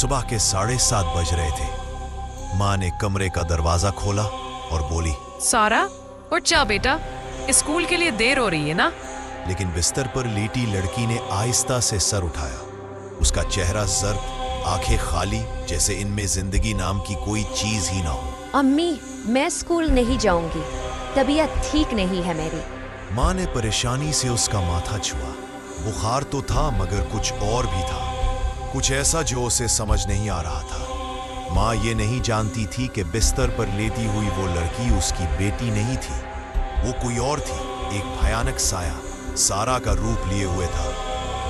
صبح کے 7:30 بج رہے تھے۔ ماں نے کمرے کا دروازہ کھولا اور بولی، سارا اٹھ جا بیٹا، اسکول کے لیے دیر ہو رہی ہے نا۔ لیکن بستر پر لیٹی لڑکی نے آہستہ سے سر اٹھایا۔ اس کا چہرہ زرد، آنکھیں خالی، جیسے ان میں زندگی نام کی کوئی چیز ہی نہ ہو۔ امی، میں اسکول نہیں جاؤں گی، طبیعت ٹھیک نہیں ہے میری۔ ماں نے پریشانی سے اس کا ماتھا چھوا۔ بخار تو تھا مگر کچھ اور بھی تھا، کچھ ایسا جو اسے سمجھ نہیں آ رہا تھا۔ ماں یہ نہیں جانتی تھی کہ بستر پر لیٹی ہوئی وہ لڑکی اس کی بیٹی نہیں تھی، وہ کوئی اور تھی، ایک بھیانک سایہ سارا کا روپ لیے ہوئے تھا۔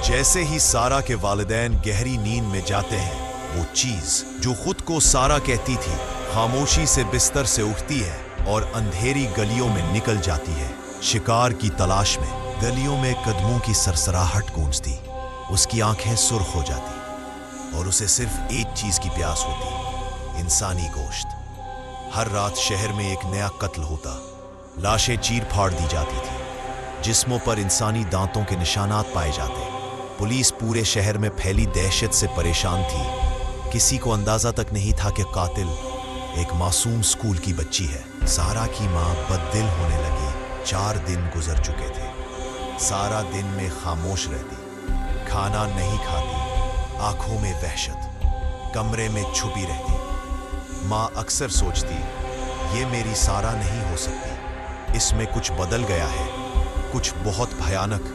جیسے ہی سارا کے والدین گہری نیند میں جاتے ہیں، وہ چیز جو خود کو سارا کہتی تھی خاموشی سے بستر سے اٹھتی ہے اور اندھیری گلیوں میں نکل جاتی ہے، شکار کی تلاش میں۔ گلیوں میں قدموں کی سرسراہٹ گونجتی، اس کی آنکھیں سرخ ہو جاتی اور اسے صرف ایک چیز کی پیاس ہوتی، انسانی گوشت۔ ہر رات شہر میں ایک نیا قتل ہوتا، لاشیں چیر پھاڑ دی جاتی تھی، جسموں پر انسانی دانتوں کے نشانات پائے جاتے۔ پولیس پورے شہر میں پھیلی دہشت سے پریشان تھی۔ کسی کو اندازہ تک نہیں تھا کہ قاتل ایک معصوم اسکول کی بچی ہے۔ سارا کی ماں بددل ہونے لگی۔ 4 دن گزر چکے تھے۔ سارا دن میں خاموش رہتی، کھانا نہیں کھاتی، آنکھوں میں وحشت، کمرے میں چھپی رہتی۔ ماں اکثر سوچتی، یہ میری سارا نہیں ہو سکتی، اس میں کچھ بدل گیا ہے، کچھ بہت بھیانک۔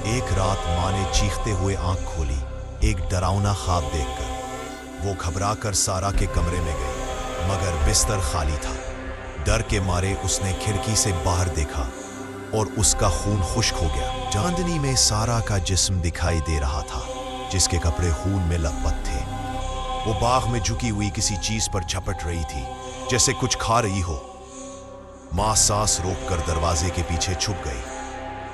ایک رات ماں نے چیختے ہوئے آنکھ کھولی، ایک ڈراؤنا خواب دیکھ کر۔ وہ گھبرا کر سارا کے کمرے میں گئی، مگر بستر خالی تھا۔ ڈر کے مارے اس نے کھڑکی سے باہر دیکھا اور اس کا خون خشک ہو گیا۔ چاندنی میں سارا کا جسم دکھائی دے رہا تھا، جس کے کپڑے خون میں لت پت تھے۔ وہ باغ میں جھکی ہوئی کسی چیز پر جھپٹ رہی تھی، جیسے کچھ کھا رہی ہو۔ ماں سانس روک کر دروازے کے پیچھے چھپ گئی۔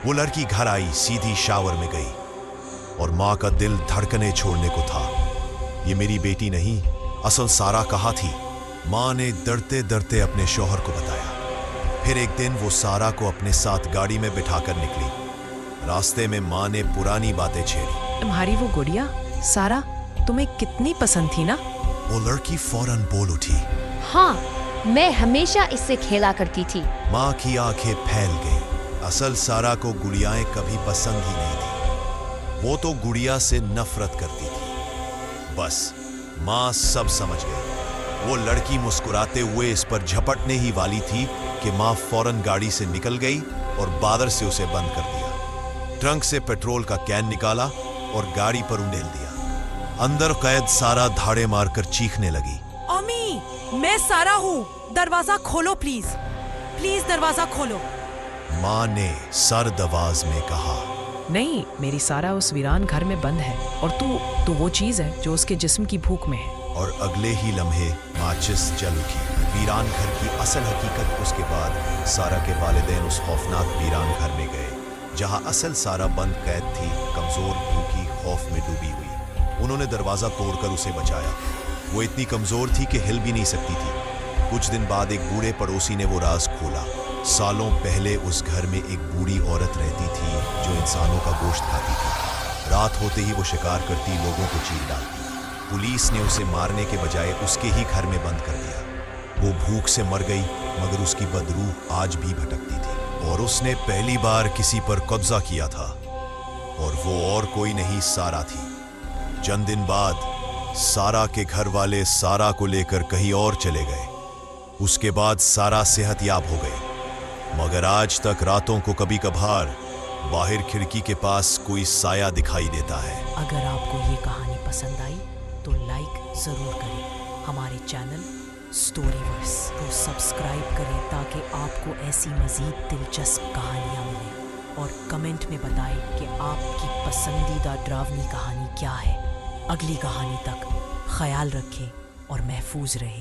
وہ لڑکی گھر آئی، سیدھی شاور میں گئی، اور ماں کا دل دھڑکنے چھوڑنے کو تھا۔ یہ میری بیٹی نہیں، اصل سارا کہاں تھی؟ ماں نے ڈرتے ڈرتے اپنے شوہر کو بتایا۔ پھر ایک دن وہ سارا کو اپنے ساتھ گاڑی میں بٹھا کر نکلی۔ راستے میں ماں نے پرانی باتیں چھیڑی۔ تمہاری وہ گڑیا سارا تمہیں کتنی پسند تھی نا؟ وہ لڑکی فوراً بول اٹھی، ہاں، میں ہمیشہ اس سے کھیلا کرتی تھی۔ ماں کی آنکھیں پھیل گئی۔ اصل سارا کو گڑیائیں کبھی پسند ہی نہیں تھی، وہ تو گڑیا سے نفرت کرتی تھی۔ بس ماں سب سمجھ گئی۔ وہ لڑکی مسکراتے ہوئے اس پر جھپٹنے ہی والی تھی کہ ماں فوراً گاڑی سے نکل گئی اور بادر سے اسے بند کر دیا۔ ٹرنک سے پیٹرول کا کین نکالا اور گاڑی پر انڈیل دیا۔ اندر قید سارا دھاڑے مار کر چیخنے لگی، امی، میں سارا ہوں، دروازہ کھولو پلیز، پلیز دروازہ کھولو۔ ماں نے سرد آواز میں کہا، نہیں، میری سارا اس ویران گھر میں بند ہے، اور تو وہ چیز ہے جو اس کے جسم کی بھوک میں ہے۔ اور اگلے ہی لمحے ماچس جل اٹھی۔ ویران گھر کی اصل حقیقت۔ اس کے بعد سارا کے والدین اس خوفناک ویران گھر میں گئے، جہاں اصل سارا بند قید تھی، کمزور، بھوکی، خوف میں ڈوبی ہوئی۔ انہوں نے دروازہ توڑ کر اسے بچایا۔ وہ اتنی کمزور تھی کہ ہل بھی نہیں سکتی تھی۔ کچھ دن بعد ایک بوڑھے پڑوسی نے وہ راز کھولا۔ سالوں پہلے اس گھر میں ایک بوڑھی عورت رہتی تھی جو انسانوں کا گوشت کھاتی تھی۔ رات ہوتے ہی وہ شکار کرتی، لوگوں کو چیر ڈالتی۔ پولیس نے اسے مارنے کے بجائے اس کے ہی گھر میں بند کر دیا۔ وہ بھوک سے مر گئی، مگر اس کی بدروح آج بھی بھٹکتی تھی، اور اس نے پہلی بار کسی پر قبضہ کیا تھا، اور وہ اور کوئی نہیں، سارا تھی۔ چند دن بعد سارا کے گھر والے سارا کو لے کر کہیں اور چلے گئے۔ اس کے بعد سارا صحت یاب ہو گئی، مگر آج تک راتوں کو کبھی کبھار باہر کھڑکی کے پاس کوئی سایہ دکھائی دیتا ہے۔ اگر آپ کو یہ کہانی پسند آئی تو لائک ضرور کریں۔ ہمارے چینل سٹوری ورس کو سبسکرائب کریں تاکہ آپ کو ایسی مزید دلچسپ کہانیاں ملیں، اور کمنٹ میں بتائیں کہ آپ کی پسندیدہ ڈراؤنی کہانی کیا ہے۔ اگلی کہانی تک خیال رکھیں اور محفوظ رہیں۔